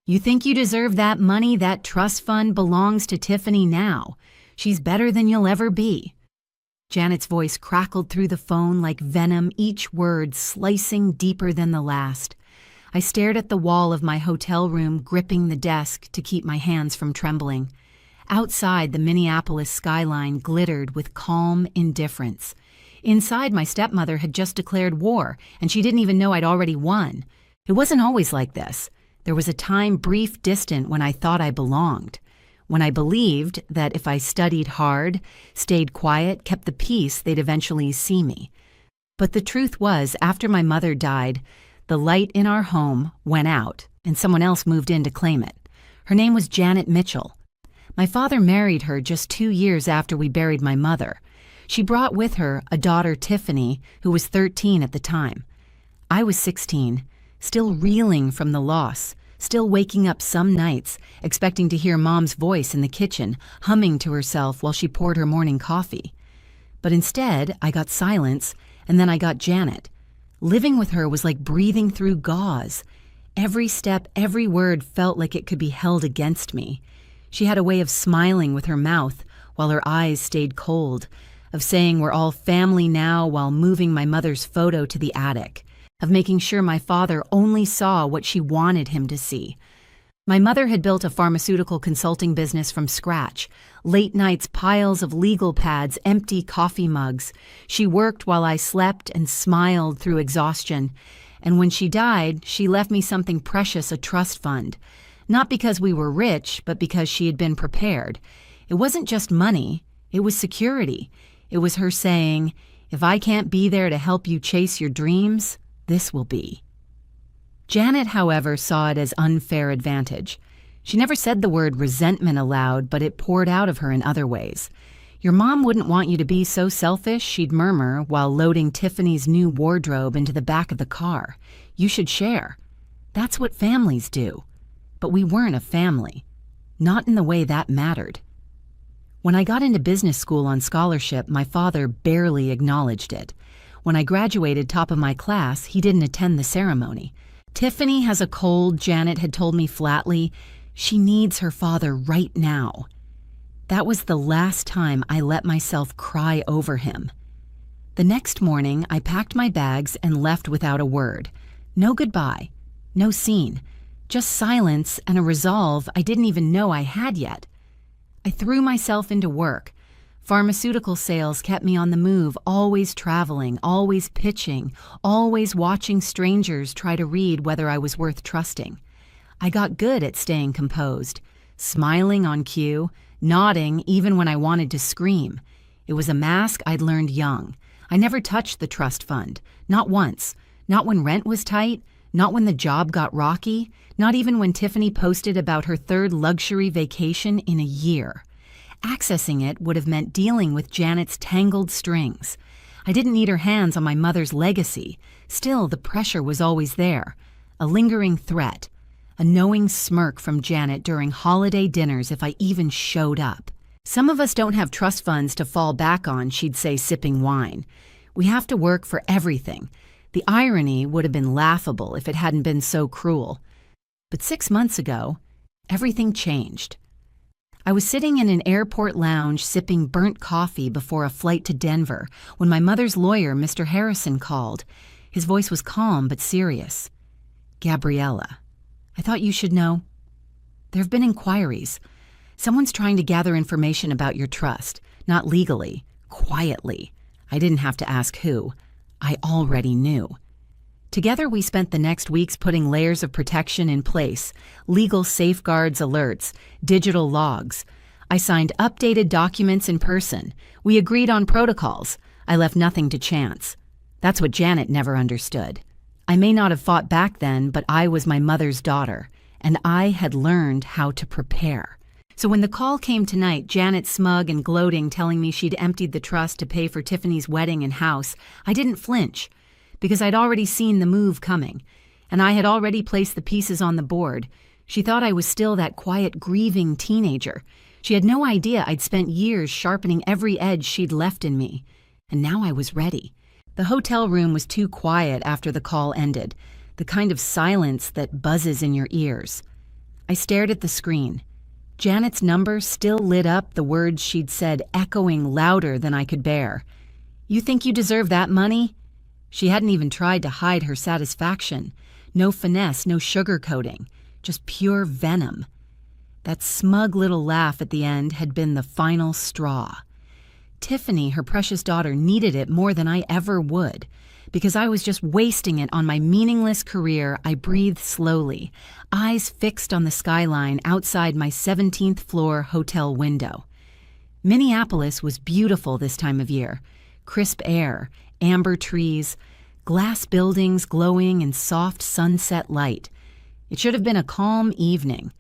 You think you deserve that money? That trust fund belongs to Tiffany now. She's better than you'll ever be." Janet's voice crackled through the phone like venom, each word slicing deeper than the last. I stared at the wall of my hotel room, gripping the desk to keep my hands from trembling. Outside, the Minneapolis skyline glittered with calm indifference. Inside, my stepmother had just declared war, and she didn't even know I'd already won. It wasn't always like this. There was a time brief distant when I thought I belonged, when I believed that if I studied hard, stayed quiet, kept the peace, they'd eventually see me. But the truth was, after my mother died, the light in our home went out, and someone else moved in to claim it. Her name was Janet Mitchell. My father married her just 2 years after we buried my mother. She brought with her a daughter, Tiffany, who was 13 at the time. I was 16, still reeling from the loss, still waking up some nights, expecting to hear Mom's voice in the kitchen, humming to herself while she poured her morning coffee. But instead, I got silence, and then I got Janet. Living with her was like breathing through gauze. Every step, every word felt like it could be held against me. She had a way of smiling with her mouth while her eyes stayed cold, of saying we're all family now while moving my mother's photo to the attic, of making sure my father only saw what she wanted him to see. My mother had built a pharmaceutical consulting business from scratch. Late nights, piles of legal pads, empty coffee mugs. She worked while I slept and smiled through exhaustion. And when she died, she left me something precious, a trust fund. Not because we were rich, but because she had been prepared. It wasn't just money, it was security. It was her saying, "If I can't be there to help you chase your dreams, this will be." Janet, however, saw it as unfair advantage. She never said the word resentment aloud, but it poured out of her in other ways. "Your mom wouldn't want you to be so selfish," she'd murmur while loading Tiffany's new wardrobe into the back of the car. "You should share. That's what families do." But we weren't a family. Not in the way that mattered. When I got into business school on scholarship, my father barely acknowledged it. When I graduated top of my class, he didn't attend the ceremony. "Tiffany has a cold," Janet had told me flatly. "She needs her father right now." That was the last time I let myself cry over him. The next morning, I packed my bags and left without a word. No goodbye, no scene, just silence and a resolve I didn't even know I had yet. I threw myself into work. Pharmaceutical sales kept me on the move, always traveling, always pitching, always watching strangers try to read whether I was worth trusting. I got good at staying composed, smiling on cue, nodding even when I wanted to scream. It was a mask I'd learned young. I never touched the trust fund, not once, not when rent was tight, not when the job got rocky, not even when Tiffany posted about her 3rd luxury vacation in a year. Accessing it would have meant dealing with Janet's tangled strings. I didn't need her hands on my mother's legacy. Still, the pressure was always there. A lingering threat. A knowing smirk from Janet during holiday dinners if I even showed up. "Some of us don't have trust funds to fall back on," she'd say, sipping wine. "We have to work for everything." The irony would have been laughable if it hadn't been so cruel. But 6 months ago, everything changed. I was sitting in an airport lounge sipping burnt coffee before a flight to Denver when my mother's lawyer, Mr. Harrison, called. His voice was calm but serious. "Gabriella, I thought you should know. There have been inquiries. Someone's trying to gather information about your trust, not legally, quietly. I didn't have to ask who. I already knew." Together, we spent the next weeks putting layers of protection in place, legal safeguards, alerts, digital logs. I signed updated documents in person. We agreed on protocols. I left nothing to chance. That's what Janet never understood. I may not have fought back then, but I was my mother's daughter, and I had learned how to prepare. So when the call came tonight, Janet smug and gloating, telling me she'd emptied the trust to pay for Tiffany's wedding and house, I didn't flinch. Because I'd already seen the move coming, and I had already placed the pieces on the board. She thought I was still that quiet, grieving teenager. She had no idea I'd spent years sharpening every edge she'd left in me. And now I was ready. The hotel room was too quiet after the call ended, the kind of silence that buzzes in your ears. I stared at the screen. Janet's number still lit up, the words she'd said echoing louder than I could bear. "You think you deserve that money?" She hadn't even tried to hide her satisfaction. No finesse, no sugarcoating, just pure venom. That smug little laugh at the end had been the final straw. Tiffany, her precious daughter, needed it more than I ever would. Because I was just wasting it on my meaningless career, I breathed slowly, eyes fixed on the skyline outside my 17th floor hotel window. Minneapolis was beautiful this time of year. Crisp air, amber trees, glass buildings glowing in soft sunset light. It should have been a calm evening.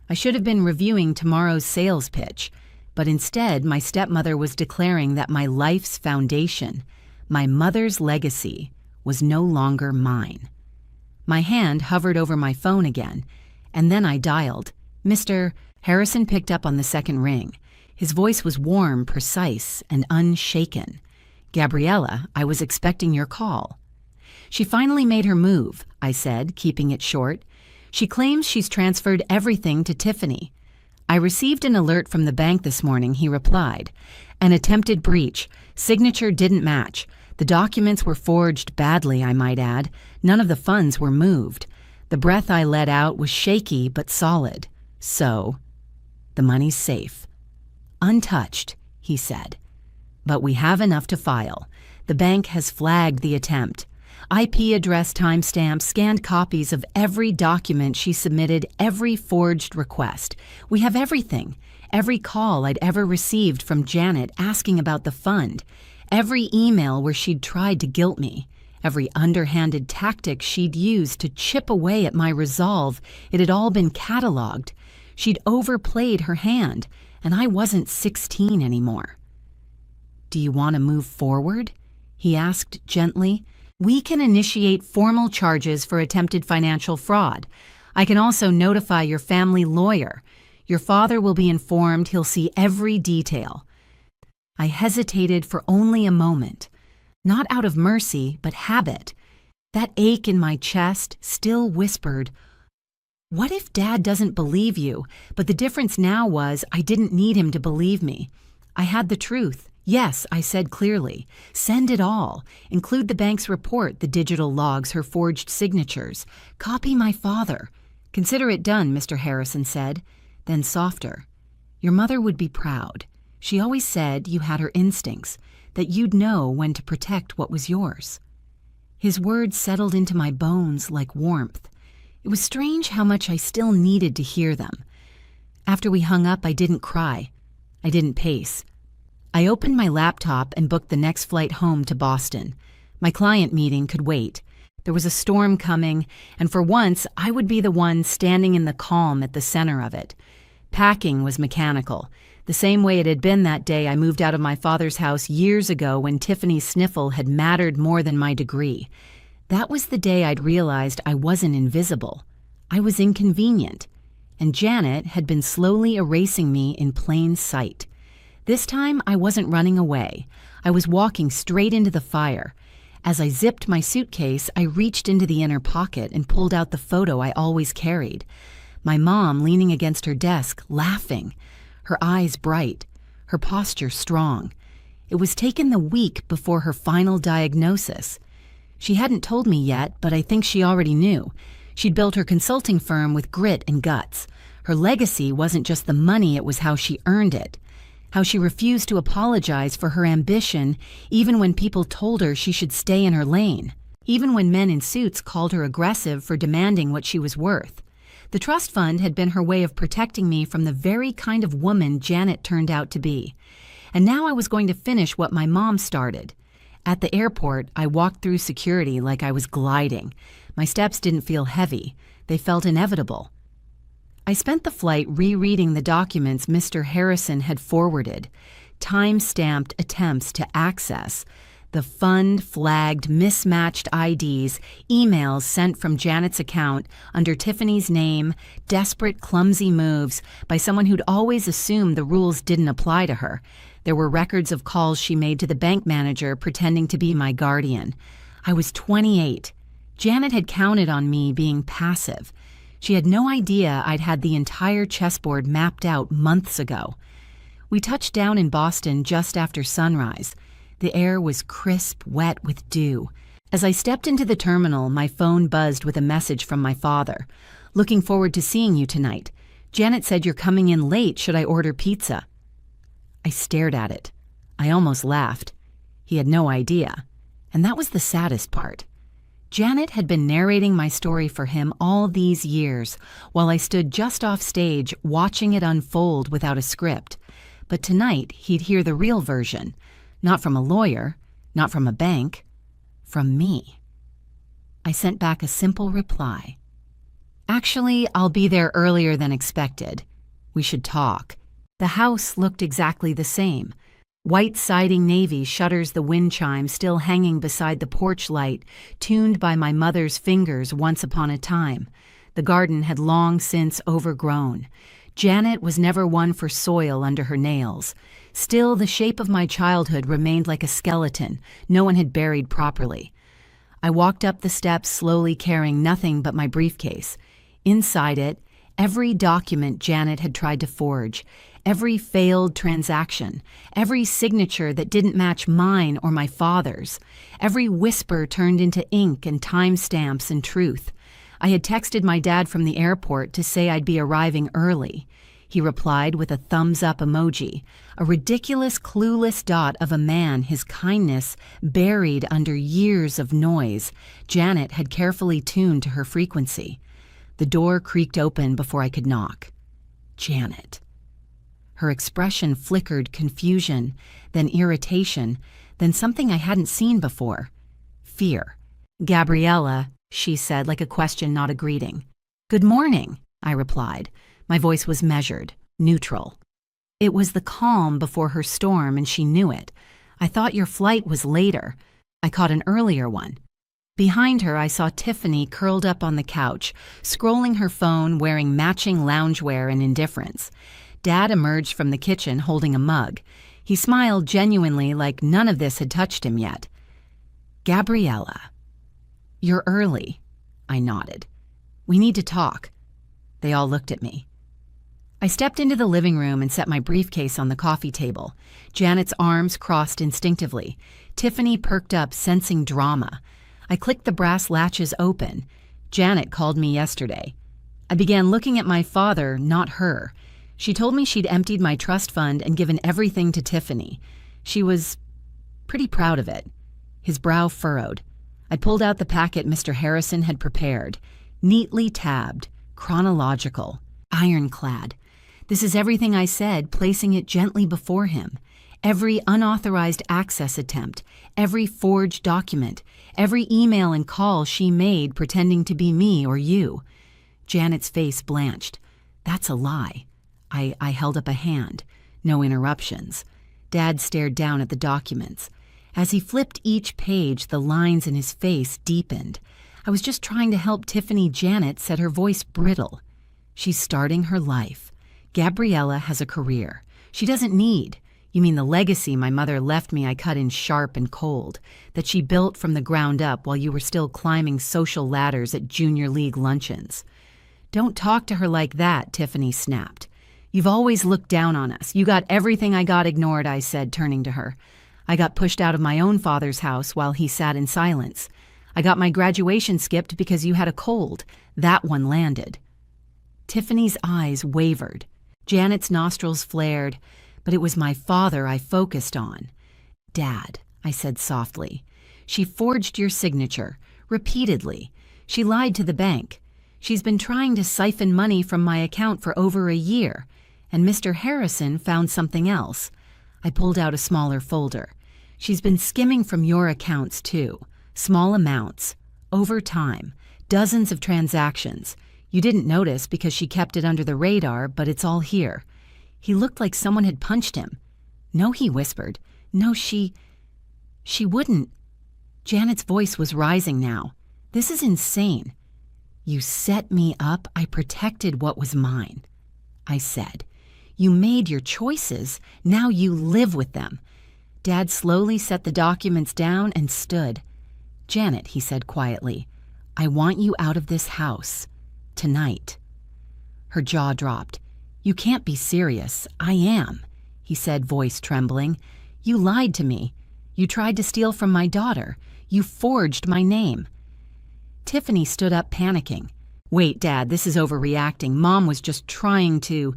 I should have been reviewing tomorrow's sales pitch, but instead my stepmother was declaring that my life's foundation, my mother's legacy, was no longer mine. My hand hovered over my phone again, and then I dialed. Mr. Harrison picked up on the second ring. His voice was warm, precise, and unshaken. "Gabriella, I was expecting your call." "She finally made her move," I said, keeping it short. "She claims she's transferred everything to Tiffany." "I received an alert from the bank this morning," he replied. "An attempted breach. Signature didn't match. The documents were forged badly, I might add. None of the funds were moved. The breath I let out was shaky but solid. So, the money's safe." "Untouched," he said. "But we have enough to file. The bank has flagged the attempt. IP address timestamps, scanned copies of every document she submitted, every forged request. We have everything. Every call I'd ever received from Janet asking about the fund. Every email where she'd tried to guilt me. Every underhanded tactic she'd used to chip away at my resolve. It had all been cataloged. She'd overplayed her hand, and I wasn't 16 anymore." "Do you want to move forward?" he asked gently. "We can initiate formal charges for attempted financial fraud. I can also notify your family lawyer. Your father will be informed. He'll see every detail." I hesitated for only a moment, not out of mercy, but habit. That ache in my chest still whispered, "What if Dad doesn't believe you?" But the difference now was I didn't need him to believe me. I had the truth. "Yes," I said clearly. "Send it all. Include the bank's report, the digital logs, her forged signatures. Copy my father." "Consider it done," Mr. Harrison said. Then softer, "Your mother would be proud. She always said you had her instincts, that you'd know when to protect what was yours." His words settled into my bones like warmth. It was strange how much I still needed to hear them. After we hung up, I didn't cry. I didn't pace. I opened my laptop and booked the next flight home to Boston. My client meeting could wait. There was a storm coming, and for once, I would be the one standing in the calm at the center of it. Packing was mechanical, the same way it had been that day I moved out of my father's house years ago when Tiffany's sniffle had mattered more than my degree. That was the day I'd realized I wasn't invisible. I was inconvenient, and Janet had been slowly erasing me in plain sight. This time, I wasn't running away. I was walking straight into the fire. As I zipped my suitcase, I reached into the inner pocket and pulled out the photo I always carried. My mom leaning against her desk, laughing, her eyes bright, her posture strong. It was taken the week before her final diagnosis. She hadn't told me yet, but I think she already knew. She'd built her consulting firm with grit and guts. Her legacy wasn't just the money, it was how she earned it. How she refused to apologize for her ambition, even when people told her she should stay in her lane. Even when men in suits called her aggressive for demanding what she was worth. The trust fund had been her way of protecting me from the very kind of woman Janet turned out to be. And now I was going to finish what my mom started. At the airport, I walked through security like I was gliding. My steps didn't feel heavy. They felt inevitable. I spent the flight rereading the documents Mr. Harrison had forwarded, time-stamped attempts to access, the fund-flagged, mismatched IDs, emails sent from Janet's account under Tiffany's name, desperate, clumsy moves by someone who'd always assumed the rules didn't apply to her. There were records of calls she made to the bank manager pretending to be my guardian. I was 28. Janet had counted on me being passive. She had no idea I'd had the entire chessboard mapped out months ago. We touched down in Boston just after sunrise. The air was crisp, wet with dew. As I stepped into the terminal, my phone buzzed with a message from my father. "Looking forward to seeing you tonight. Janet said you're coming in late. Should I order pizza?" I stared at it. I almost laughed. He had no idea. And that was the saddest part. Janet had been narrating my story for him all these years, while I stood just off stage watching it unfold without a script. But tonight, he'd hear the real version. Not from a lawyer, not from a bank, from me. I sent back a simple reply. "Actually, I'll be there earlier than expected. We should talk." The house looked exactly the same. White siding navy shutters, the wind chime still hanging beside the porch light, tuned by my mother's fingers once upon a time. The garden had long since overgrown. Janet was never one for soil under her nails. Still, the shape of my childhood remained like a skeleton no one had buried properly. I walked up the steps slowly, carrying nothing but my briefcase. Inside it, every document Janet had tried to forge, every failed transaction, every signature that didn't match mine or my father's, every whisper turned into ink and timestamps and truth. I had texted my dad from the airport to say I'd be arriving early. He replied with a thumbs-up emoji, a ridiculous, clueless dot of a man, his kindness buried under years of noise Janet had carefully tuned to her frequency. The door creaked open before I could knock. Janet. Her expression flickered confusion, then irritation, then something I hadn't seen before. Fear. "Gabriella," she said, like a question, not a greeting. "Good morning," I replied. My voice was measured, neutral. It was the calm before her storm, and she knew it. "I thought your flight was later. I caught an earlier one." Behind her, I saw Tiffany curled up on the couch, scrolling her phone, wearing matching loungewear and indifference. Dad emerged from the kitchen holding a mug. He smiled genuinely, like none of this had touched him yet. "Gabriella." "You're early," I nodded. "We need to talk." They all looked at me. I stepped into the living room and set my briefcase on the coffee table. Janet's arms crossed instinctively. Tiffany perked up, sensing drama. I clicked the brass latches open. Janet called me yesterday. I began looking at my father, not her. She told me she'd emptied my trust fund and given everything to Tiffany. She was pretty proud of it. His brow furrowed. I pulled out the packet Mr. Harrison had prepared. Neatly tabbed, chronological, ironclad. This is everything I said, placing it gently before him. Every unauthorized access attempt, every forged document, every email and call she made pretending to be me or you. Janet's face blanched. "That's a lie." I held up a hand. No interruptions. Dad stared down at the documents. As he flipped each page, the lines in his face deepened. I was just trying to help Tiffany. Janet said, her voice brittle. "She's starting her life. Gabriella has a career. She doesn't need. You mean the legacy my mother left me," I cut in sharp and cold, "that she built from the ground up while you were still climbing social ladders at junior league luncheons." "Don't talk to her like that," Tiffany snapped. "You've always looked down on us. You got everything I got ignored," I said, turning to her. "I got pushed out of my own father's house while he sat in silence. I got my graduation skipped because you had a cold. That one landed." Tiffany's eyes wavered. Janet's nostrils flared, but it was my father I focused on. "Dad," I said softly, "she forged your signature, repeatedly. She lied to the bank. She's been trying to siphon money from my account for over a year, and Mr. Harrison found something else." I pulled out a smaller folder. "She's been skimming from your accounts, too. Small amounts. Over time. Dozens of transactions. You didn't notice because she kept it under the radar, but it's all here." He looked like someone had punched him. "No," he whispered. "No, she wouldn't." Janet's voice was rising now. "This is insane." "You set me up. I protected what was mine," I said. "You made your choices. Now you live with them." Dad slowly set the documents down and stood. "Janet," he said quietly, "I want you out of this house Tonight. Her jaw dropped. "You can't be serious. I am," he said, voice trembling. "You lied to me. You tried to steal from my daughter. You forged my name." Tiffany stood up, panicking. "Wait, Dad, this is overreacting. Mom was just trying to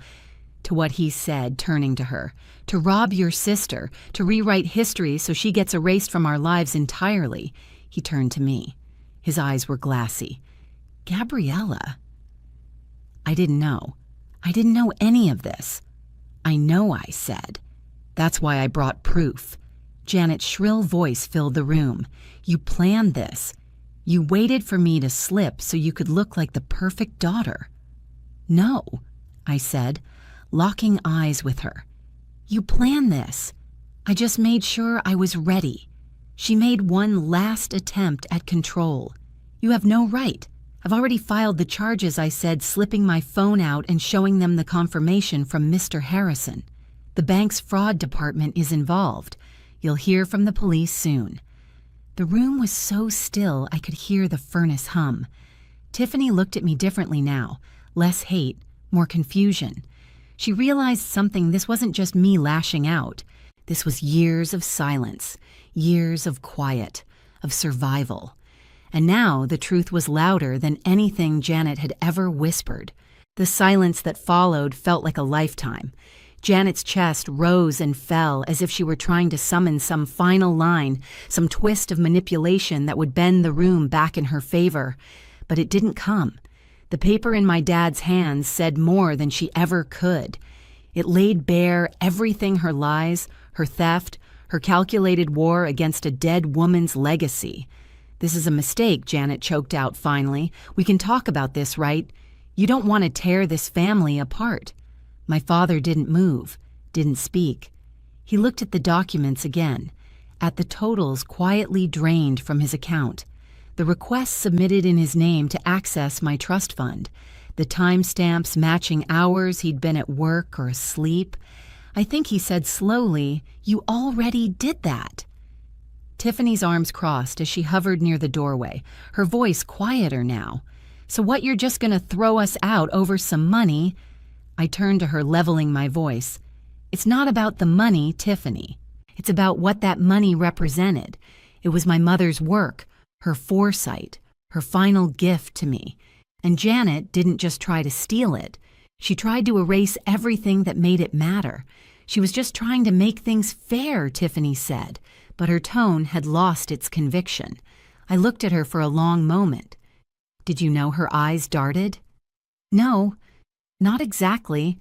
what he said, turning to her. "To rob your sister, to rewrite history so she gets erased from our lives entirely." He turned to me. His eyes were glassy. "Gabriella?" I didn't know. I didn't know any of this. "I know," I said. "That's why I brought proof." Janet's shrill voice filled the room. "You planned this. You waited for me to slip so you could look like the perfect daughter." "No," I said, locking eyes with her. "You planned this. I just made sure I was ready." She made one last attempt at control. "You have no right. I've already filed the charges," I said, slipping my phone out and showing them the confirmation from Mr. Harrison. "The bank's fraud department is involved. You'll hear from the police soon." The room was so still I could hear the furnace hum. Tiffany looked at me differently now. Less hate, more confusion. She realized something. This wasn't just me lashing out. This was years of silence, years of quiet, of survival. And now the truth was louder than anything Janet had ever whispered. The silence that followed felt like a lifetime. Janet's chest rose and fell as if she were trying to summon some final line, some twist of manipulation that would bend the room back in her favor. But it didn't come. The paper in my dad's hands said more than she ever could. It laid bare everything: her lies, her theft, her calculated war against a dead woman's legacy. "This is a mistake," Janet choked out finally. "We can talk about this, right? You don't want to tear this family apart." My father didn't move, didn't speak. He looked at the documents again, at the totals quietly drained from his account, the requests submitted in his name to access my trust fund, the timestamps matching hours he'd been at work or asleep. I think he said slowly, "You already did that." Tiffany's arms crossed as she hovered near the doorway, her voice quieter now. "So what, you're just gonna throw us out over some money?" I turned to her, leveling my voice. "It's not about the money, Tiffany. It's about what that money represented. It was my mother's work, her foresight, her final gift to me. And Janet didn't just try to steal it. She tried to erase everything that made it matter. She was just trying to make things fair," Tiffany said, but her tone had lost its conviction. I looked at her for a long moment. "Did you know?" Her eyes darted. "No, not exactly.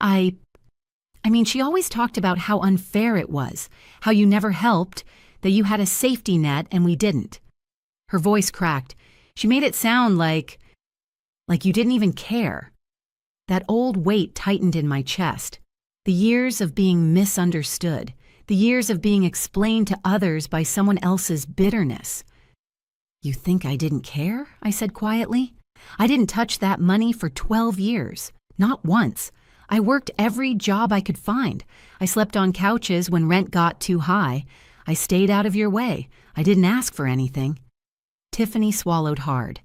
I mean, she always talked about how unfair it was, how you never helped, that you had a safety net and we didn't." Her voice cracked. She made it sound like you didn't even care. That old weight tightened in my chest. The years of being misunderstood, the years of being explained to others by someone else's bitterness. "You think I didn't care?" I said quietly. "I didn't touch that money for 12 years. Not once. I worked every job I could find. I slept on couches when rent got too high. I stayed out of your way. I didn't ask for anything." Tiffany swallowed hard.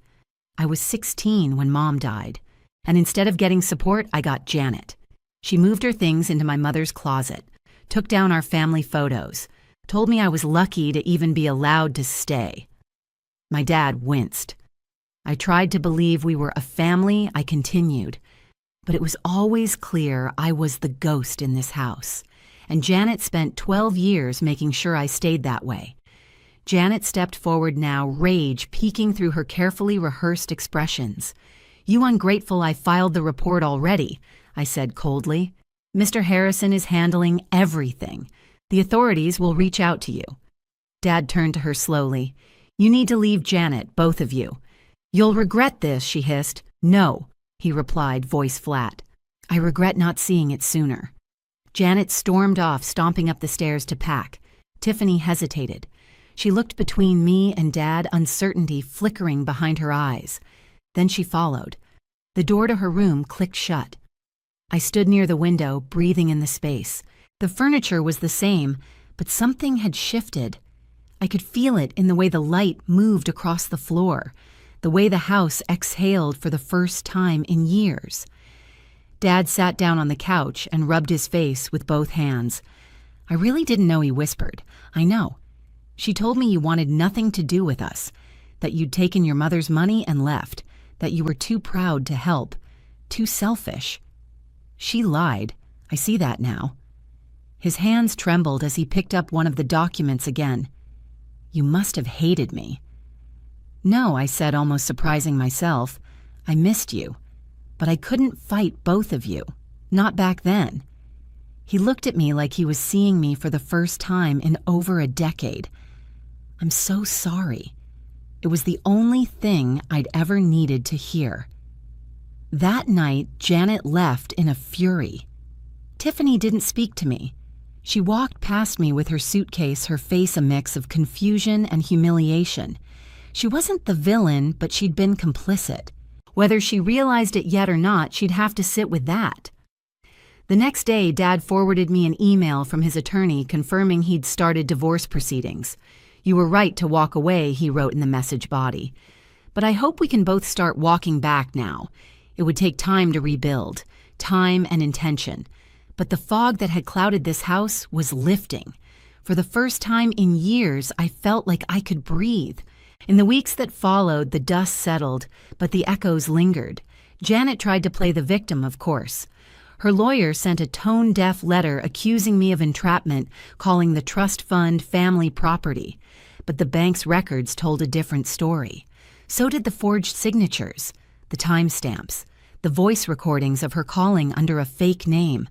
"I was 16 when Mom died, and instead of getting support, I got Janet. She moved her things into my mother's closet, took down our family photos, told me I was lucky to even be allowed to stay." My dad winced. I tried to believe we were a family. I continued. But it was always clear I was the ghost in this house, and Janet spent 12 years making sure I stayed that way. Janet stepped forward now, rage peeking through her carefully rehearsed expressions. "You ungrateful, I filed the report already," I said coldly. "Mr. Harrison is handling everything. The authorities will reach out to you." Dad turned to her slowly. "You need to leave Janet, both of you." "You'll regret this," she hissed. "No," he replied, voice flat. "I regret not seeing it sooner." Janet stormed off, stomping up the stairs to pack. Tiffany hesitated. She looked between me and Dad, uncertainty flickering behind her eyes. Then she followed. The door to her room clicked shut. I stood near the window, breathing in the space. The furniture was the same, but something had shifted. I could feel it in the way the light moved across the floor, the way the house exhaled for the first time in years. Dad sat down on the couch and rubbed his face with both hands. I really didn't know, he whispered. I know. She told me you wanted nothing to do with us, that you'd taken your mother's money and left, that you were too proud to help, too selfish. She lied. I see that now. His hands trembled as he picked up one of the documents again. You must have hated me. No, I said, almost surprising myself. I missed you, but I couldn't fight both of you. Not back then. He looked at me like he was seeing me for the first time in over a decade. I'm so sorry. It was the only thing I'd ever needed to hear. That night, Janet left in a fury. Tiffany didn't speak to me. She walked past me with her suitcase, her face a mix of confusion and humiliation. She wasn't the villain, but she'd been complicit. Whether she realized it yet or not, she'd have to sit with that. The next day, Dad forwarded me an email from his attorney confirming he'd started divorce proceedings. You were right to walk away, he wrote in the message body. But I hope we can both start walking back now. It would take time to rebuild, time and intention. But the fog that had clouded this house was lifting. For the first time in years, I felt like I could breathe. In the weeks that followed, the dust settled, but the echoes lingered. Janet tried to play the victim, of course. Her lawyer sent a tone-deaf letter accusing me of entrapment, calling the trust fund family property. But the bank's records told a different story. So did the forged signatures, the timestamps, the voice recordings of her calling under a fake name.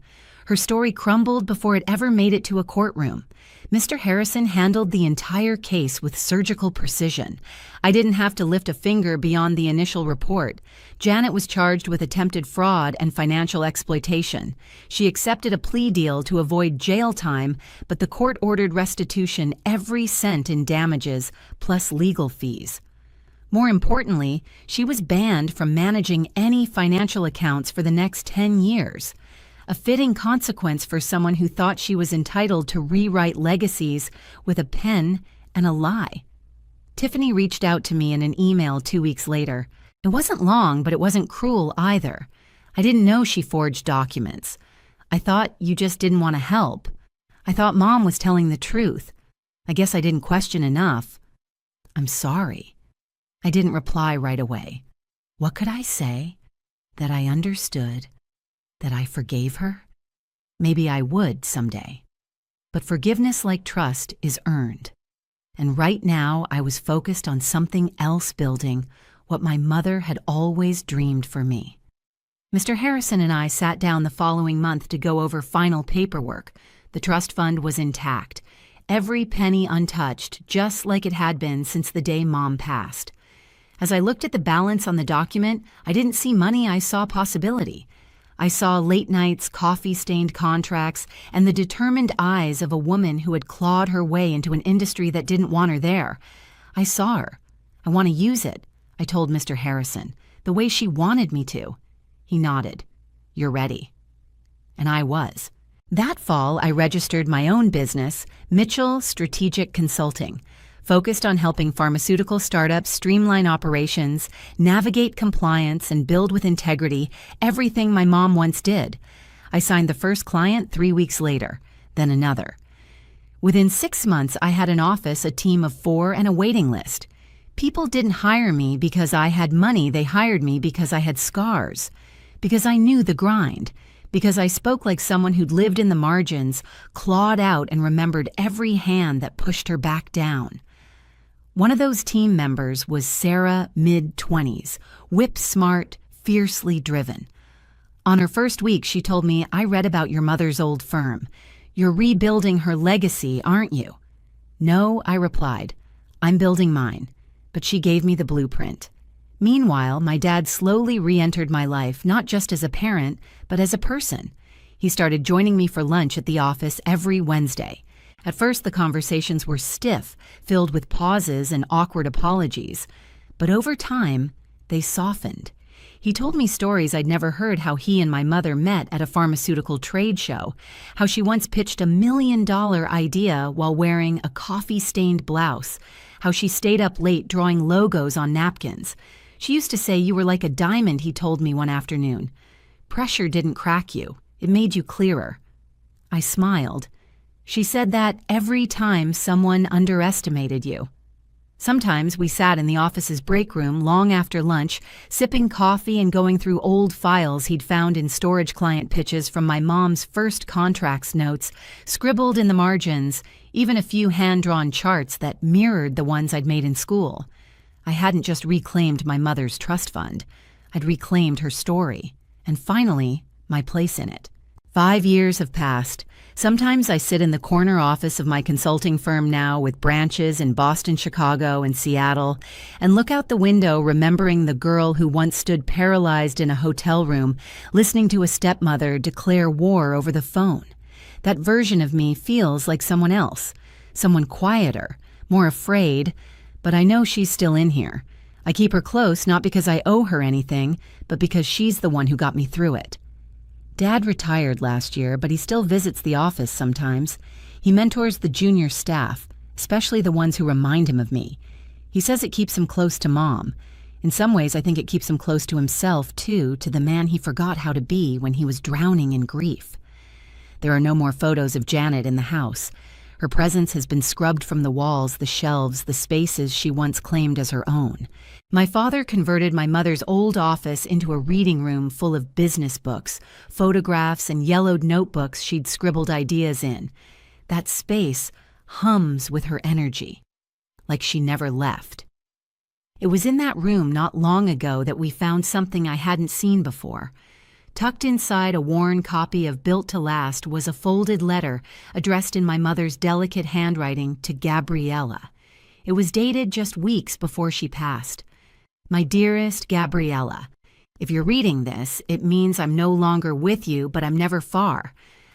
Her story crumbled before it ever made it to a courtroom. Mr. Harrison handled the entire case with surgical precision. I didn't have to lift a finger beyond the initial report. Janet was charged with attempted fraud and financial exploitation. She accepted a plea deal to avoid jail time, but the court ordered restitution every cent in damages, plus legal fees. More importantly, she was banned from managing any financial accounts for the next 10 years. A fitting consequence for someone who thought she was entitled to rewrite legacies with a pen and a lie. Tiffany reached out to me in an email 2 weeks later. It wasn't long, but it wasn't cruel either. I didn't know she forged documents. I thought you just didn't want to help. I thought Mom was telling the truth. I guess I didn't question enough. I'm sorry. I didn't reply right away. What could I say? That I understood? That I forgave her? Maybe I would someday. But forgiveness, like trust, is earned. And right now, I was focused on something else building, what my mother had always dreamed for me. Mr. Harrison and I sat down the following month to go over final paperwork. The trust fund was intact, every penny untouched, just like it had been since the day Mom passed. As I looked at the balance on the document, I didn't see money, I saw possibility. I saw late nights, coffee-stained contracts, and the determined eyes of a woman who had clawed her way into an industry that didn't want her there. I saw her. I want to use it, I told Mr. Harrison, the way she wanted me to. He nodded. You're ready. And I was. That fall, I registered my own business, Mitchell Strategic Consulting, focused on helping pharmaceutical startups streamline operations, navigate compliance, and build with integrity everything my mom once did. I signed the first client 3 weeks later, then another. Within 6 months, I had an office, a team of 4, and a waiting list. People didn't hire me because I had money. They hired me because I had scars, because I knew the grind, because I spoke like someone who'd lived in the margins, clawed out, and remembered every hand that pushed her back down. One of those team members was Sarah, mid-20s, whip-smart, fiercely driven. On her first week, she told me, I read about your mother's old firm. You're rebuilding her legacy, aren't you? No, I replied. I'm building mine. But she gave me the blueprint. Meanwhile, my dad slowly re-entered my life, not just as a parent, but as a person. He started joining me for lunch at the office every Wednesday. At first, the conversations were stiff, filled with pauses and awkward apologies. But over time, they softened. He told me stories I'd never heard, how he and my mother met at a pharmaceutical trade show, how she once pitched a $1 million idea while wearing a coffee-stained blouse, how she stayed up late drawing logos on napkins. She used to say you were like a diamond, he told me one afternoon. Pressure didn't crack you. It made you clearer. I smiled. She said that every time someone underestimated you. Sometimes we sat in the office's break room long after lunch, sipping coffee and going through old files he'd found in storage client pitches from my mom's first contracts notes, scribbled in the margins, even a few hand-drawn charts that mirrored the ones I'd made in school. I hadn't just reclaimed my mother's trust fund. I'd reclaimed her story, and finally, my place in it. 5 years have passed. Sometimes I sit in the corner office of my consulting firm now with branches in Boston, Chicago, and Seattle, and look out the window remembering the girl who once stood paralyzed in a hotel room, listening to a stepmother declare war over the phone. That version of me feels like someone else, someone quieter, more afraid, but I know she's still in here. I keep her close not because I owe her anything, but because she's the one who got me through it. Dad retired last year, but he still visits the office sometimes. He mentors the junior staff, especially the ones who remind him of me. He says it keeps him close to Mom. In some ways, I think it keeps him close to himself, too, to the man he forgot how to be when he was drowning in grief. There are no more photos of Janet in the house. Her presence has been scrubbed from the walls, the shelves, the spaces she once claimed as her own. My father converted my mother's old office into a reading room full of business books, photographs, and yellowed notebooks she'd scribbled ideas in. That space hums with her energy, like she never left. It was in that room not long ago that we found something I hadn't seen before. Tucked inside a worn copy of Built to Last was a folded letter addressed in my mother's delicate handwriting to Gabriella. It was dated just weeks before she passed. My dearest Gabriella, if you're reading this, it means I'm no longer with you, but I'm never far.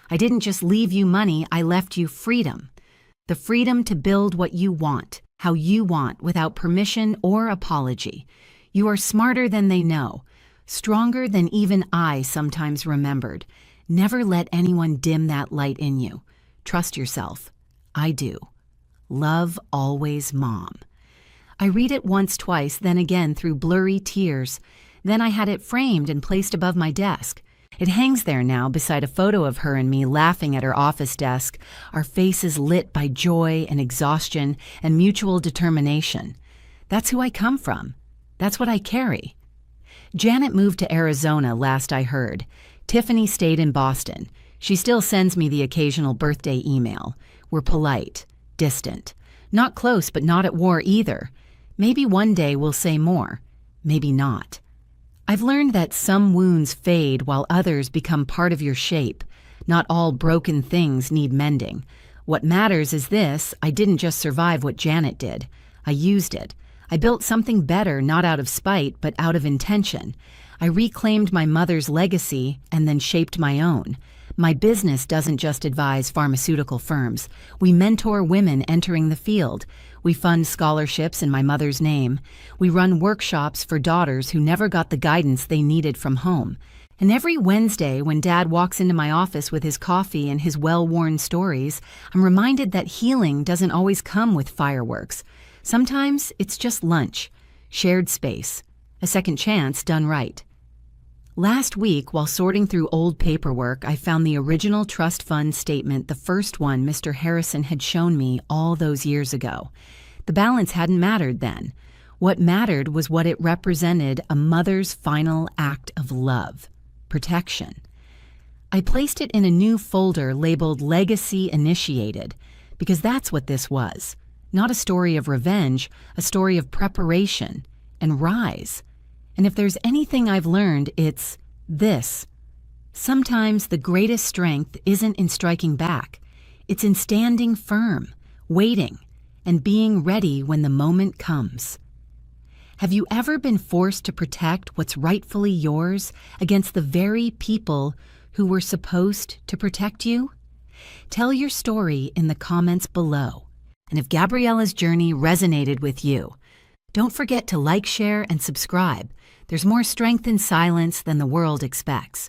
I didn't just leave you money, I left you freedom. The freedom to build what you want, how you want, without permission or apology. You are smarter than they know. Stronger than even I sometimes remembered. Never let anyone dim that light in you. Trust yourself. I do. Love always, Mom. I read it once, twice, then again through blurry tears. Then I had it framed and placed above my desk. It hangs there now beside a photo of her and me laughing at her office desk, our faces lit by joy and exhaustion and mutual determination. That's who I come from. That's what I carry. Janet moved to Arizona last I heard. Tiffany stayed in Boston. She still sends me the occasional birthday email. We're polite, distant. Not close, but not at war either. Maybe one day we'll say more. Maybe not. I've learned that some wounds fade while others become part of your shape. Not all broken things need mending. What matters is this: I didn't just survive what Janet did. I used it. I built something better, not out of spite, but out of intention. I reclaimed my mother's legacy and then shaped my own. My business doesn't just advise pharmaceutical firms. We mentor women entering the field. We fund scholarships in my mother's name. We run workshops for daughters who never got the guidance they needed from home. And every Wednesday, when Dad walks into my office with his coffee and his well-worn stories, I'm reminded that healing doesn't always come with fireworks. Sometimes it's just lunch, shared space, a second chance done right. Last week, while sorting through old paperwork, I found the original trust fund statement, the first one Mr. Harrison had shown me all those years ago. The balance hadn't mattered then. What mattered was what it represented: a mother's final act of love, protection. I placed it in a new folder labeled Legacy Initiated, because that's what this was. Not a story of revenge, a story of preparation and rise. And if there's anything I've learned, it's this. Sometimes the greatest strength isn't in striking back. It's in standing firm, waiting, and being ready when the moment comes. Have you ever been forced to protect what's rightfully yours against the very people who were supposed to protect you? Tell your story in the comments below. And if Gabriella's journey resonated with you, don't forget to like, share, and subscribe. There's more strength in silence than the world expects.